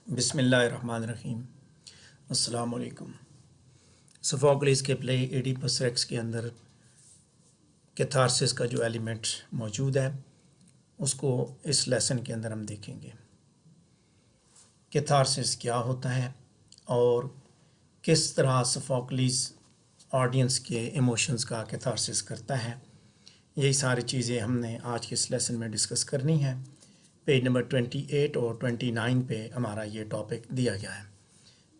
بسم اللہ الرحمن الرحیم۔ السلام علیکم۔ سوفوکلیس کے پلے ایڈیپس ریکس کے اندر کیتھارسس کا جو ایلیمنٹ موجود ہے اس کو اس لیسن کے اندر ہم دیکھیں گے۔ کیتھارسس کیا ہوتا ہے اور کس طرح سوفوکلیس آڈینس کے ایموشنز کا کیتھارسس کرتا ہے، یہی ساری چیزیں ہم نے آج کے اس لیسن میں ڈسکس کرنی ہے۔ پیج نمبر 28 اور 29 پہ ہمارا یہ ٹاپک دیا گیا ہے۔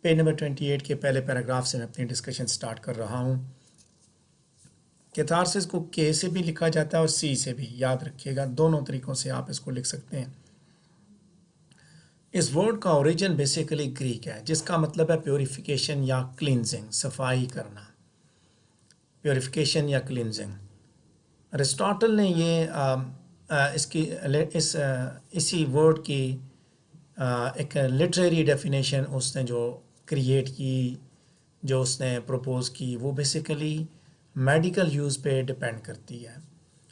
پیج نمبر 28 کے پہلے پیراگراف سے میں اپنی ڈسکشن سٹارٹ کر رہا ہوں۔ کیتھارسس کو کے سے بھی لکھا جاتا ہے اور سی سے بھی، یاد رکھیے گا دونوں طریقوں سے آپ اس کو لکھ سکتے ہیں۔ اس ورڈ کا اوریجن بیسیکلی گریک ہے، جس کا مطلب ہے پیوریفیکیشن یا کلینزنگ، صفائی کرنا، پیوریفیکیشن یا کلینزنگ۔ ارسطاٹل نے اسی ورڈ کی ایک لٹریری ڈیفینیشن اس نے جو کریٹ کی، جو اس نے پروپوز کی، وہ بیسیکلی میڈیکل یوز پہ ڈپینڈ کرتی ہے۔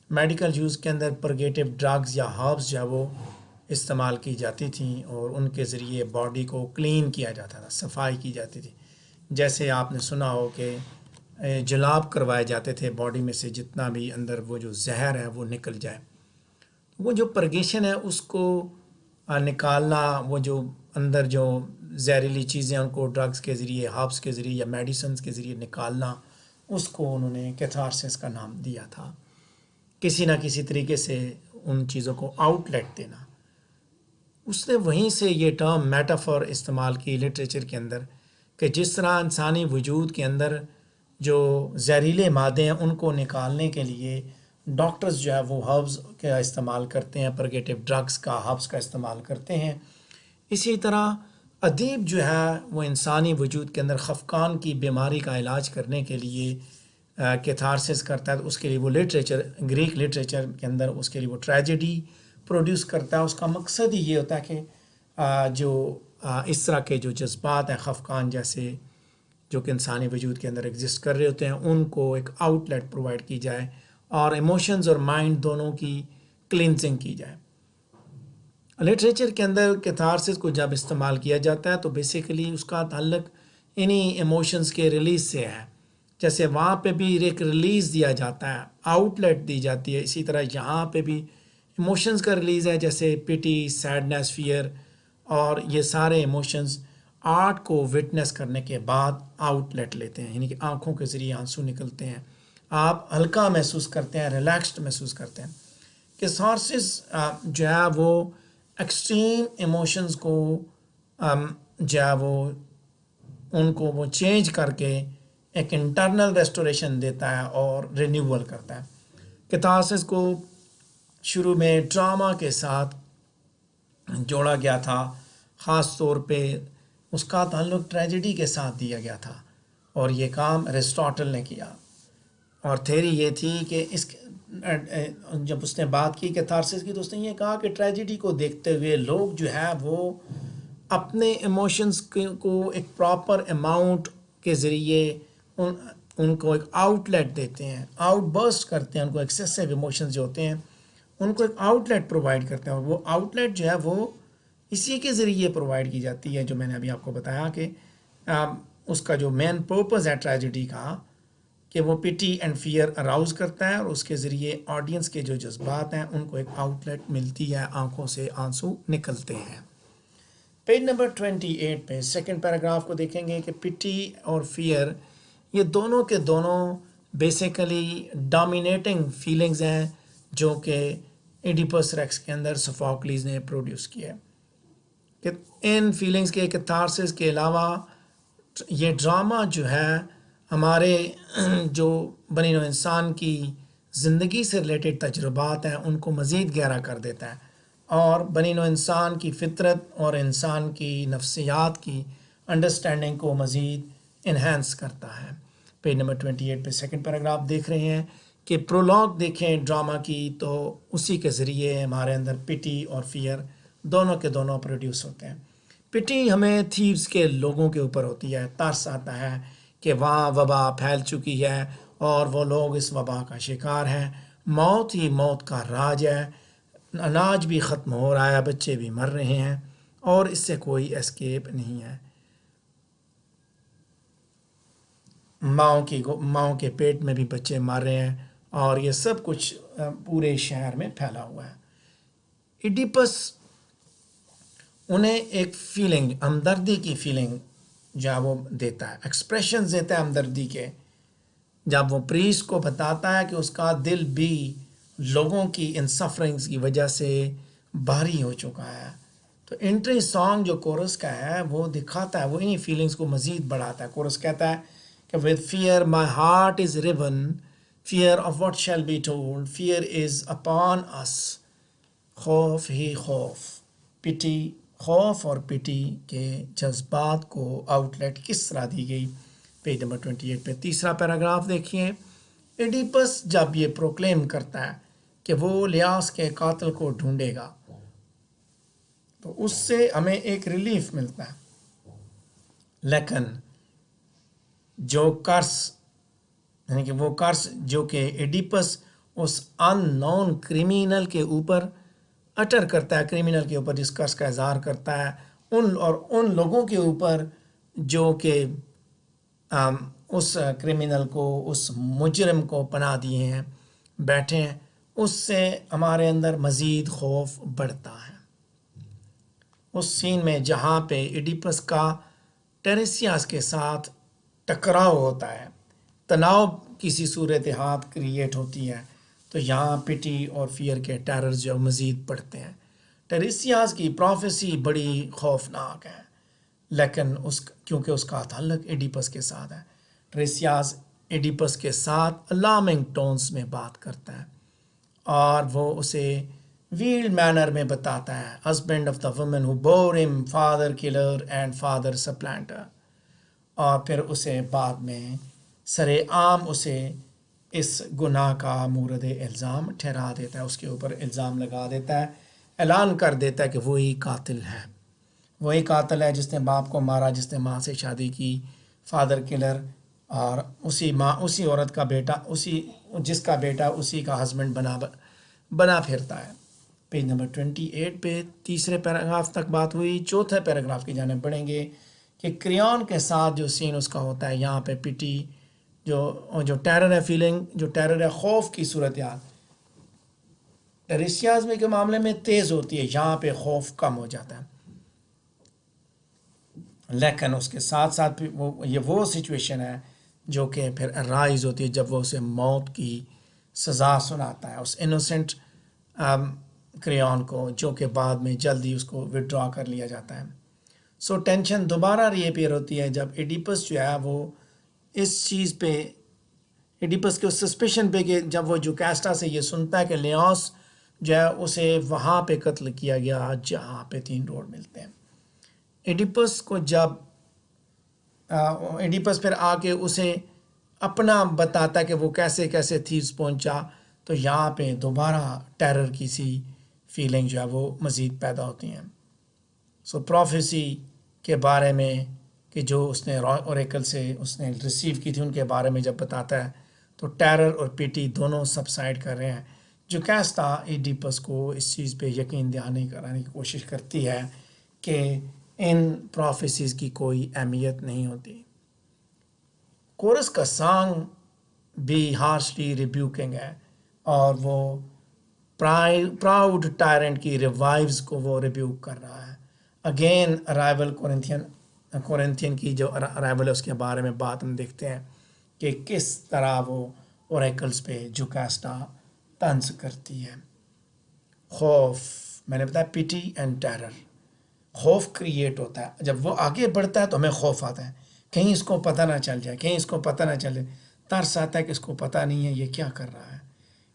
میڈیکل یوز کے اندر پرگیٹیو ڈرگز یا ہربز جو ہے وہ استعمال کی جاتی تھیں اور ان کے ذریعے باڈی کو کلین کیا جاتا تھا، صفائی کی جاتی تھی۔ جیسے آپ نے سنا ہو کہ جلاب کروائے جاتے تھے، باڈی میں سے جتنا بھی اندر وہ جو زہر ہے وہ نکل جائے۔ وہ جو پرگیشن ہے اس کو نکالنا، وہ جو اندر جو زہریلی چیزیں ان کو ڈرگز کے ذریعے، ہربس کے ذریعے یا میڈیسنز کے ذریعے نکالنا، اس کو انہوں نے کیتھارسس کا نام دیا تھا۔ کسی نہ کسی طریقے سے ان چیزوں کو آؤٹ لیٹ دینا۔ اس نے وہیں سے یہ ٹرم میٹافور استعمال کی لٹریچر کے اندر کہ جس طرح انسانی وجود کے اندر جو زہریلے مادے ہیں ان کو نکالنے کے لیے ڈاکٹرز جو ہے وہ ہربز کا استعمال کرتے ہیں، پرگیٹیو ڈرگز کا، ہربز کا استعمال کرتے ہیں، اسی طرح ادیب جو ہے وہ انسانی وجود کے اندر خفقان کی بیماری کا علاج کرنے کے لیے کیتھارسس کرتا ہے۔ تو اس کے لیے وہ لٹریچر، گریک لٹریچر کے اندر اس کے لیے وہ ٹریجڈی پروڈیوس کرتا ہے۔ اس کا مقصد ہی یہ ہوتا ہے کہ جو اس طرح کے جو جذبات ہیں خفقان جیسے، جو کہ انسانی وجود کے اندر ایگزسٹ کر رہے ہوتے ہیں، ان کو ایک آؤٹ لیٹ پرووائڈ کی جائے اور ایموشنز اور مائنڈ دونوں کی کلینزنگ کی جائے۔ لٹریچر کے اندر کیتھارسس کو جب استعمال کیا جاتا ہے تو بیسیکلی اس کا تعلق انہی ایموشنز کے ریلیز سے ہے۔ جیسے وہاں پہ بھی ایک ریلیز دیا جاتا ہے، آؤٹ لیٹ دی جاتی ہے، اسی طرح یہاں پہ بھی ایموشنز کا ریلیز ہے، جیسے پٹی، سیڈنس، فیئر، اور یہ سارے ایموشنز آرٹ کو وٹنس کرنے کے بعد آؤٹ لیٹ لیتے ہیں، یعنی کہ آنکھوں کے ذریعے آنسو نکلتے ہیں، آپ ہلکا محسوس کرتے ہیں، ریلیکسڈ محسوس کرتے ہیں۔ کیتھارسس جو ہے وہ ایکسٹریم ایموشنز کو جو ہے وہ ان کو وہ چینج کر کے ایک انٹرنل ریسٹوریشن دیتا ہے اور رینیول کرتا ہے۔ کیتھارسس کو شروع میں ڈراما کے ساتھ جوڑا گیا تھا، خاص طور پہ اس کا تعلق ٹریجڈی کے ساتھ دیا گیا تھا، اور یہ کام ارسطاٹل نے کیا۔ اور تھیری یہ تھی کہ جب اس نے بات کی کیتھارسس کی تو اس نے یہ کہا کہ ٹریجڈی کو دیکھتے ہوئے لوگ جو ہے وہ اپنے ایموشنز کو ایک پراپر اماؤنٹ کے ذریعے ان کو ایک آؤٹ لیٹ دیتے ہیں، آؤٹ برسٹ کرتے ہیں، ان کو ایکسیسو ایموشنز جو ہوتے ہیں ان کو ایک آؤٹ لیٹ پرووائڈ کرتے ہیں، اور وہ آؤٹ لیٹ جو ہے وہ اسی کے ذریعے پرووائڈ کی جاتی ہے جو میں نے ابھی آپ کو بتایا کہ اس کا جو مین پرپز ہے ٹریجڈی کا کہ وہ پٹی اینڈ فیئر اراؤز کرتا ہے، اور اس کے ذریعے آڈینس کے جو جذبات ہیں ان کو ایک آؤٹ لیٹ ملتی ہے، آنکھوں سے آنسو نکلتے ہیں۔ پیج نمبر 28 پہ سیکنڈ پیراگراف کو دیکھیں گے کہ پٹی اور فیئر یہ دونوں کے دونوں بیسیکلی ڈومینیٹنگ فیلنگز ہیں جو کہ ایڈیپس ریکس کے اندر سوفوکلیس نے پروڈیوس کیا ہے۔ کہ ان فیلنگز کے کیتھارسس کے علاوہ یہ ڈرامہ جو ہے ہمارے جو بنی نوع انسان کی زندگی سے ریلیٹڈ تجربات ہیں ان کو مزید گہرا کر دیتا ہے، اور بنی نوع انسان کی فطرت اور انسان کی نفسیات کی انڈرسٹینڈنگ کو مزید انہینس کرتا ہے۔ پیج نمبر 28 پہ سیکنڈ پیراگراف دیکھ رہے ہیں کہ پرولوگ دیکھیں ڈرامہ کی، تو اسی کے ذریعے ہمارے اندر پٹی اور فیئر دونوں کے دونوں پروڈیوس ہوتے ہیں۔ پٹی ہمیں تھیوز کے لوگوں کے اوپر ہوتی ہے، ترس آتا ہے کہ وہاں وبا پھیل چکی ہے اور وہ لوگ اس وبا کا شکار ہیں، موت ہی موت کا راج ہے، اناج بھی ختم ہو رہا ہے، بچے بھی مر رہے ہیں، اور اس سے کوئی اسکیپ نہیں ہے. ماؤں کے پیٹ میں بھی بچے مر رہے ہیں اور یہ سب کچھ پورے شہر میں پھیلا ہوا ہے. ایڈیپس انہیں ایک فیلنگ، ہمدردی کی فیلنگ جب وہ دیتا ہے، ایکسپریشنز دیتا ہے ہمدردی کے، جب وہ پریسٹ کو بتاتا ہے کہ اس کا دل بھی لوگوں کی ان سفرنگز کی وجہ سے بھاری ہو چکا ہے. تو انٹری سانگ جو کورس کا ہے وہ دکھاتا ہے، وہ انہی فیلنگز کو مزید بڑھاتا ہے. کورس کہتا ہے کہ with fear my heart is riven, fear of what shall be told, fear is upon us. خوف ہی خوف، پٹی، خوف اور پٹی کے جذبات کو آؤٹ لیٹ کس طرح دی گئی. پیج نمبر 28 پہ تیسرا پیراگراف دیکھیے. ایڈیپس جب یہ پروکلیم کرتا ہے کہ وہ لیاس کے قاتل کو ڈھونڈے گا تو اس سے ہمیں ایک ریلیف ملتا ہے. لیکن جو قرض، یعنی کہ وہ قرض جو کہ ایڈیپس اس ان نون کریمینل کے اوپر اٹر کرتا ہے، کریمینل کے اوپر جس قرض کا اظہار کرتا ہے، ان لوگوں کے اوپر جو کہ اس کریمینل کو، اس مجرم کو پناہ دیے ہیں، بیٹھے ہیں، اس سے ہمارے اندر مزید خوف بڑھتا ہے. اس سین میں جہاں پہ ایڈیپس کا ٹیریسیاس کے ساتھ ٹکراؤ ہوتا ہے، تناؤ کسی صورتحال کریٹ ہوتی ہے، تو یہاں پٹی اور فیئر کے ٹیررز جو مزید بڑھتے ہیں. ٹیریسیاس کی پروفیسی بڑی خوفناک ہے، لیکن کیونکہ اس کا تعلق ایڈیپس کے ساتھ ہے. ٹیریسیاس ایڈیپس کے ساتھ الارمنگ ٹونز میں بات کرتا ہے اور وہ اسے ویلڈ مینر میں بتاتا ہے، husband of the woman who bore him, father killer and father supplanter. اور پھر اسے بعد میں سر عام اسے اس گناہ کا مورد الزام ٹھہرا دیتا ہے، اس کے اوپر الزام لگا دیتا ہے، اعلان کر دیتا ہے کہ وہی قاتل ہے، وہی قاتل ہے جس نے باپ کو مارا، جس نے ماں سے شادی کی، فادر کلر، اور اسی عورت کا بیٹا، جس کا بیٹا اسی کا ہسبینڈ بنا پھرتا ہے. پیج نمبر 28 پہ تیسرے پیراگراف تک بات ہوئی. چوتھے پیراگراف کی جانب بڑھیں گے کہ کریون کے ساتھ جو سین اس کا ہوتا ہے، یہاں پہ پٹی جو ٹیرر ہے، فیلنگ جو ٹیرر ہے، خوف کی صورتحال ٹیریسیازم کے معاملے میں تیز ہوتی ہے، یہاں پہ خوف کم ہو جاتا ہے. لیکن اس کے ساتھ ساتھ یہ وہ سچویشن ہے جو کہ پھر رائز ہوتی ہے جب وہ اسے موت کی سزا سناتا ہے، اس انوسنٹ کریون کو، جو کہ بعد میں جلدی اس کو وڈرا کر لیا جاتا ہے. سو ٹینشن دوبارہ ری اپیئر ہوتی ہے جب ایڈیپس جو ہے وہ اس چیز پہ، ایڈیپس کے اس سسپیشن پہ کہ جب وہ جوکاسٹا سے یہ سنتا ہے کہ لیوس جو ہے اسے وہاں پہ قتل کیا گیا جہاں پہ 3 روڈ ملتے ہیں. ایڈیپس کو جب ایڈیپس پھر آ کے اسے اپنا بتاتا ہے کہ وہ کیسے کیسے تھیوس پہنچا، تو یہاں پہ دوبارہ ٹیرر کی سی فیلنگ جو ہے وہ مزید پیدا ہوتی ہیں. سو پروفیسی کے بارے میں کہ جو اس نے اوریکل سے اس نے ریسیو کی تھی، ان کے بارے میں جب بتاتا ہے تو ٹیرر اور پیٹی دونوں سبسائڈ کر رہے ہیں. جو کیستا ایڈیپس کو اس چیز پہ یقین دہانی کرانے کی کوشش کرتی ہے کہ ان پروفیسیز کی کوئی اہمیت نہیں ہوتی. کورس کا سانگ بھی ہارشلی ریبیوکنگ ہے اور وہ پراؤڈ ٹائرنٹ کی ریوائیوز کو وہ ریبیوک کر رہا ہے. اگین ارائیول کورنتھین کی جو ارائیول ہے اس کے بارے میں بات ہم دیکھتے ہیں کہ کس طرح وہ اوریکلز پہ جوکاسٹا طنز کرتی ہے. خوف، میں نے بتایا پٹی اینڈ ٹیرر، خوف کریٹ ہوتا ہے جب وہ آگے بڑھتا ہے تو ہمیں خوف آتا ہے، کہیں اس کو پتہ نہ چل جائے، کہیں اس کو پتہ نہ چلے. ترس آتا ہے کہ اس کو پتہ نہیں ہے یہ کیا کر رہا ہے،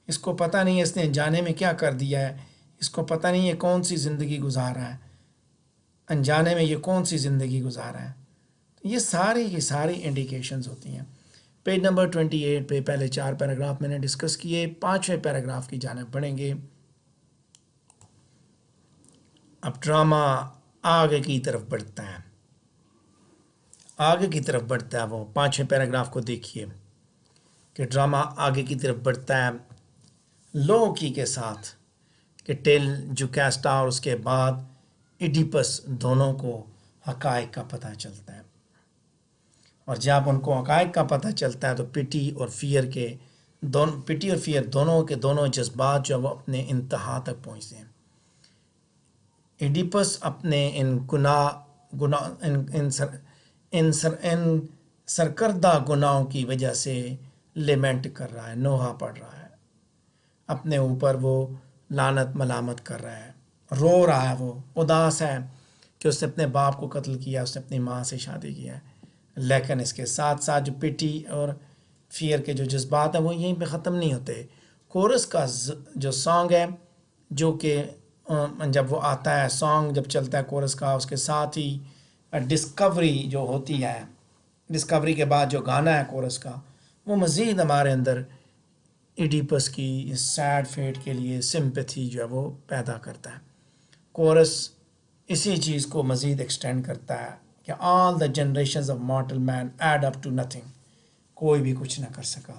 اس کو پتہ نہیں ہے اس نے انجانے میں کیا کر دیا ہے، اس کو پتہ نہیں ہے کون سی زندگی گزار رہا ہے، انجانے میں یہ کون سی زندگی گزار رہا ہے. یہ ساری انڈیکیشنز ہوتی ہیں. پیج نمبر 28 پہ پہلے 4 پیراگراف میں نے ڈسکس کیے. 5ویں پیراگراف کی جانب بڑھیں گے. اب ڈرامہ آگے کی طرف بڑھتا ہے، وہ 5ویں پیراگراف کو دیکھیے کہ ڈرامہ آگے کی طرف بڑھتا ہے لوکی کے ساتھ، کہ ٹیل جوکاسٹا اور اس کے بعد ایڈیپس دونوں کو حقائق کا پتہ چلتا ہے، اور جب ان کو حقائق کا پتہ چلتا ہے تو پٹی اور فیئر دونوں کے دونوں جذبات جو وہ اپنے انتہا تک پہنچتے ہیں۔ ایڈیپس اپنے ان سرکردہ گناہوں کی وجہ سے لیمنٹ کر رہا ہے، نوحہ پڑھ رہا ہے، اپنے اوپر وہ لعنت ملامت کر رہا ہے، رو رہا ہے، وہ اداس ہے کہ اس نے اپنے باپ کو قتل کیا، اس نے اپنی ماں سے شادی کیا ہے۔ لیکن اس کے ساتھ ساتھ جو پٹی اور فیئر کے جو جذبات ہیں وہ یہیں پہ ختم نہیں ہوتے۔ کورس کا جو سانگ ہے، جو کہ جب وہ آتا ہے، سانگ جب چلتا ہے کورس کا، اس کے ساتھ ہی ڈسکوری جو ہوتی ہے، ڈسکوری کے بعد جو گانا ہے کورس کا، وہ مزید ہمارے اندر ایڈیپس کی اس سیڈ فیٹ کے لیے سمپتھی جو ہے وہ پیدا کرتا ہے۔ کورس اسی چیز کو مزید ایکسٹینڈ کرتا ہے کہ all the generations of mortal man add up to nothing, کوئی بھی کچھ نہ کر سکا،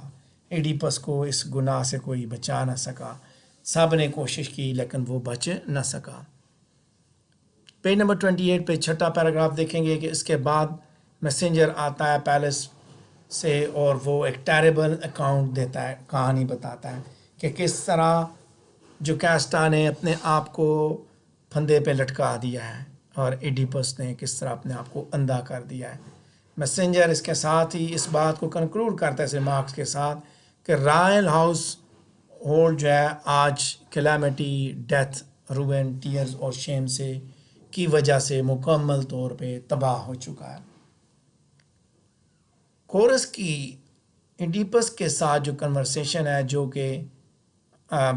ایڈیپس کو اس گناہ سے کوئی بچا نہ سکا، سب نے کوشش کی لیکن وہ بچ نہ سکا۔ پیج نمبر 28 پہ چھٹا پیراگراف دیکھیں گے کہ اس کے بعد میسنجر آتا ہے پیلس سے اور وہ ایک ٹیریبل اکاؤنٹ دیتا ہے، کہانی بتاتا ہے کہ کس طرح جوکیسٹا نے اپنے آپ کو پھندے پہ لٹکا دیا ہے اور ایڈیپس نے کس طرح اپنے آپ کو اندھا کر دیا ہے۔ میسنجر اس کے ساتھ ہی اس بات کو کنکلوڈ کرتا ہے اس ریمارکس کے ساتھ کہ رائل ہاؤس ہولڈ جو ہے آج کلیمٹی، ڈیتھ، روین، ٹیئرز اور شیم سے کی وجہ سے مکمل طور پہ تباہ ہو چکا ہے۔ کورس کی ایڈیپس کے ساتھ جو کنورسیشن ہے، جو کہ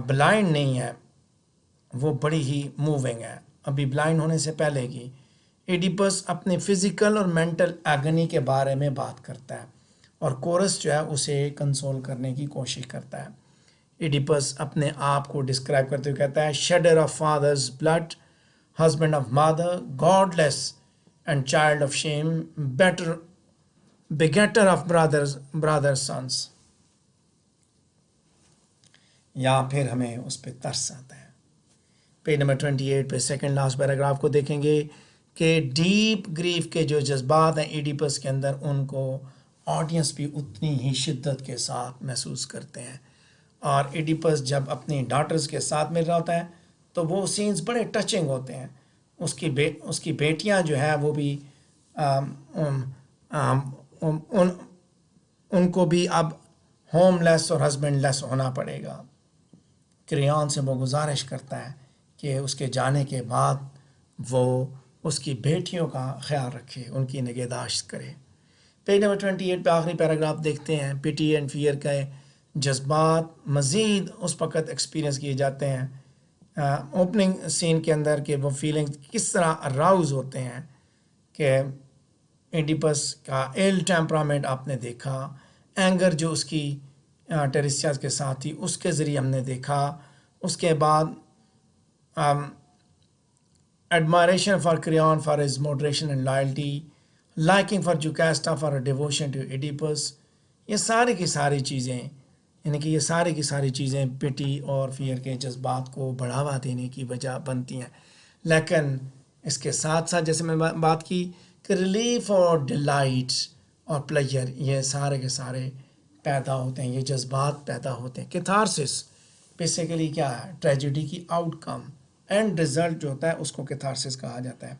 بلائنڈ نہیں ہے، وہ بڑی ہی موونگ ہے۔ ابھی بلائنڈ ہونے سے پہلے کی ایڈیپس اپنے فزیکل اور مینٹل ایگنی کے بارے میں بات کرتا ہے اور کورس جو ہے اسے کنسول کرنے کی کوشش کرتا ہے۔ ایڈیپس اپنے آپ کو ڈسکرائب کرتے ہوئے کہتا ہے shedder of father's blood, husband of mother, godless and child of shame, better begetter of brothers sons. یا پھر ہمیں اس پہ ترس آتا ہے۔ پیج نمبر 28 پہ سیکنڈ لاسٹ پیراگراف کو دیکھیں گے کہ ڈیپ گریف کے جو جذبات ہیں ایڈیپس کے اندر، ان کو آڈینس بھی اتنی ہی شدت کے ساتھ محسوس کرتے ہیں، اور ایڈیپس جب اپنی ڈاٹرز کے ساتھ مل رہا ہوتا ہے تو وہ سینز بڑے ٹچنگ ہوتے ہیں۔ اس کی بیٹیاں جو ہے وہ بھی ان کو بھی اب ہوم لیس اور ہسبینڈ لیس ہونا پڑے گا۔ کریون سے وہ گزارش کرتا ہے کہ اس کے جانے کے بعد وہ اس کی بیٹیوں کا خیال رکھے، ان کی نگہداشت کرے۔ پیج نمبر 28 پہ آخری پیراگراف دیکھتے ہیں۔ پٹی اینڈ فیئر کے جذبات مزید اس وقت ایکسپیرینس کیے جاتے ہیں اوپننگ سین کے اندر کہ وہ فیلنگز کس طرح اراؤز ہوتے ہیں، کہ ایڈیپس کا ایل ٹیمپرامنٹ آپ نے دیکھا، اینگر جو اس کی ٹیریسیاز کے ساتھ تھی اس کے ذریعے ہم نے دیکھا، اس کے بعد admiration for Creon for his moderation and loyalty, liking for Jocasta for her devotion to Oedipus۔ یہ ساری کی ساری چیزیں، یعنی کہ یہ ساری کی ساری چیزیں پٹی اور فیئر کے جذبات کو بڑھاوا دینے کی وجہ بنتی ہیں۔ لیکن اس کے ساتھ ساتھ جیسے میں بات کی کہ ریلیف اور ڈیلائٹ اور پلیجر، یہ سارے کے سارے پیدا ہوتے ہیں، یہ جذبات پیدا ہوتے ہیں۔ کیتھارسس بیسیکلی کیا ہے؟ ٹریجڈی کی آؤٹ کم، اینڈ رزلٹ جو ہوتا ہے اس کو کیتھارسس کہا جاتا ہے۔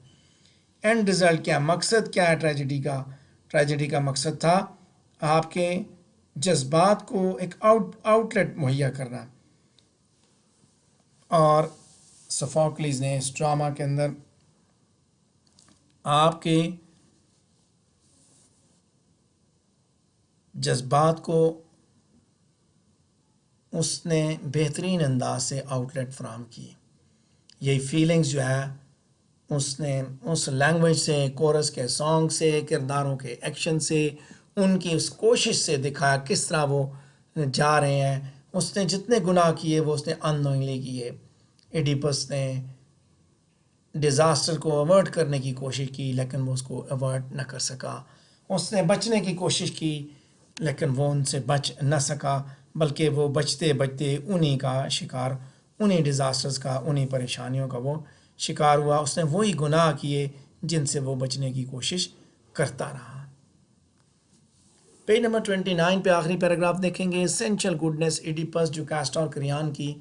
اینڈ رزلٹ کیا، مقصد کیا ہے ٹریجڈی کا؟ ٹریجڈی کا مقصد تھا آپ کے جذبات کو ایک آؤٹ لیٹ مہیا کرنا، اور سوفوکلیز نے اس ڈرامہ کے اندر آپ کے جذبات کو اس نے بہترین انداز سے آؤٹ لیٹ فراہم کی۔ یہی فیلنگز جو ہے اس نے اس لینگویج سے، کورس کے سانگ سے، کرداروں کے ایکشن سے، ان کی اس کوشش سے دکھایا کس طرح وہ جا رہے ہیں۔ اس نے جتنے گناہ کیے وہ اس نے ان نوئنگلی کیے۔ ایڈیپس نے ڈیزاسٹر کو اوائڈ کرنے کی کوشش کی لیکن وہ اس کو اوائڈ نہ کر سکا۔ اس نے بچنے کی کوشش کی لیکن وہ ان سے بچ نہ سکا، بلکہ وہ بچتے بچتے انہی کا شکار، انہی ڈیزاسٹرز کا، انہی پریشانیوں کا وہ شکار ہوا، اس نے وہی گناہ کیے جن سے وہ بچنے کی کوشش کرتا رہا۔ پیج نمبر 29 پہ آخری پیراگراف دیکھیں گے، اسینشل گڈنس ایڈیپس جو کاسٹور کریان کی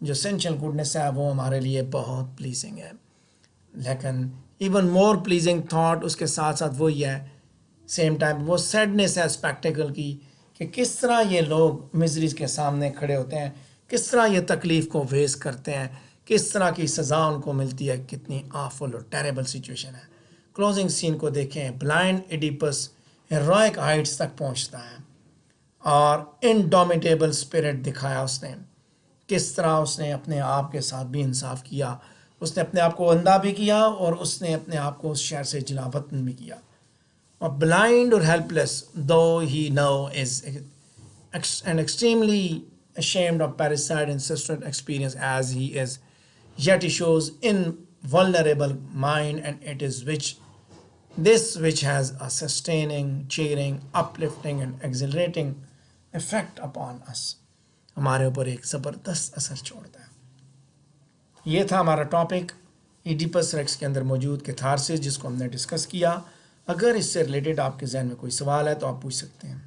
جو اسینشل گڈنس ہے وہ ہمارے لیے بہت پلیزنگ ہے، لیکن ایون مور پلیزنگ تھاٹ اس کے ساتھ ساتھ وہی ہے سیم ٹائم وہ سیڈنس ہے اسپیکٹیکل کی، کہ کس طرح یہ لوگ مزریز کے سامنے کھڑے ہوتے ہیں، کس طرح یہ تکلیف کو فیس کرتے ہیں، کس طرح کی سزا ان کو ملتی ہے، کتنی آفل اور ٹیریبل سچویشن ہے۔ کلوزنگ سین کو دیکھیں، بلائنڈ ایڈیپس ہیروئک ہائٹس تک پہنچتا ہے اور انڈومیٹیبل اسپرٹ دکھایا اس نے، کس طرح اس نے اپنے آپ کے ساتھ بھی انصاف کیا، اس نے اپنے آپ کو اندھا بھی کیا اور اس نے اپنے آپ کو اس شہر سے جلا وطن بھی کیا، اور بلائنڈ اور helpless though he now is and extremely ashamed of parricide and sister experience as he is, yet he shows invulnerable mind, and it is which has a sustaining, cheering, uplifting and exhilarating effect upon us. ہمارے اوپر ایک زبردست اثر چھوڑتا ہے۔ یہ تھا ہمارا ٹاپک ایڈیپس ریکس کے اندر موجود کیتھارسس، جس کو ہم نے ڈسکس کیا۔ اگر اس سے ریلیٹڈ آپ کے ذہن میں کوئی سوال ہے تو آپ پوچھ سکتے ہیں۔